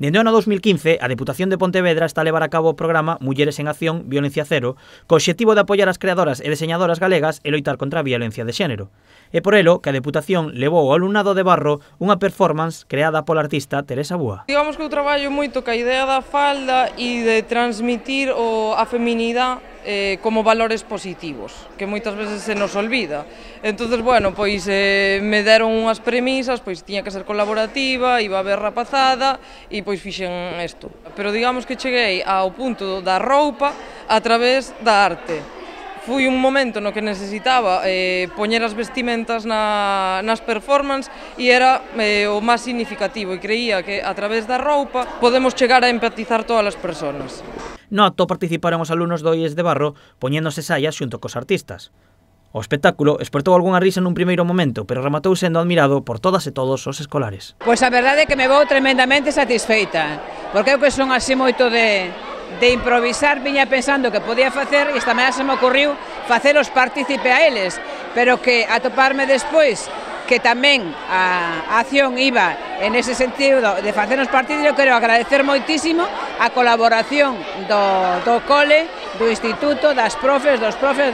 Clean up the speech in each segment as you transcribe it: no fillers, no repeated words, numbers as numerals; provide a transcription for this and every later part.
Dende o ano 2015, a Deputación de Pontevedra está a levar a cabo o programa Mulleres en Acción, Violencia Cero, co obxectivo de apoiar as creadoras e deseñadoras galegas e loitar contra a violencia de xénero. É por elo que a Deputación levou ao alumnado de Barro unha performance creada pola artista Teresa Búa. Digamos que eu traballo moito ca idea da falda e de transmitir a feminidade como valores positivos, que moitas veces se nos olvida. Entonces, bueno, pois me deron unhas premisas, pois tiña que ser colaborativa, iba a haber rapazada e pois fixen isto. Pero digamos que cheguei ao punto da roupa a través da arte. Fui un momento no que necesitaba poñer as vestimentas nas performances e era o máis significativo e creía que a través da roupa podemos chegar a empatizar todas as persoas. No acto participaron os alumnos do IES de Barro poñéndose saias xunto cos artistas. O espectáculo espertou algunha risa nun primeiro momento, pero rematou sendo admirado por todas e todos os escolares. Pois a verdade é que me vou tremendamente satisfeita, porque eu que son así moito de improvisar, viña pensando que podía facer e esta mañá se me ocurriu facelos partícipe a eles, pero que atoparme despois que tamén a acción iba en ese sentido de facernos partícipe, quero agradecer moitísimo a colaboración do cole, do instituto, das profes, dos profes,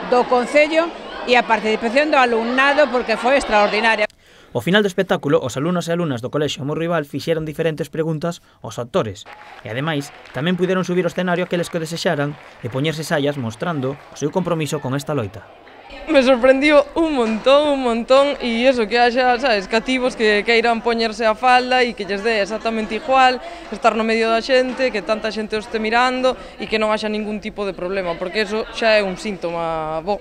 do concello e a participación do alumnado porque foi extraordinaria. Ao final do espectáculo, os alumnos e alumnas do Colexio Amor Rival fixeron diferentes preguntas aos actores e, ademais, tamén puderon subir ao escenario aqueles que o desexaran e poñerse saias mostrando o seu compromiso con esta loita. Me sorprendió un montón, e iso que haxa, sabes, cativos que queiran poñerse a falda e que lles dé exactamente igual estar no medio da xente, que tanta xente os este mirando e que non haxa ningún tipo de problema, porque iso xa é un síntoma bo.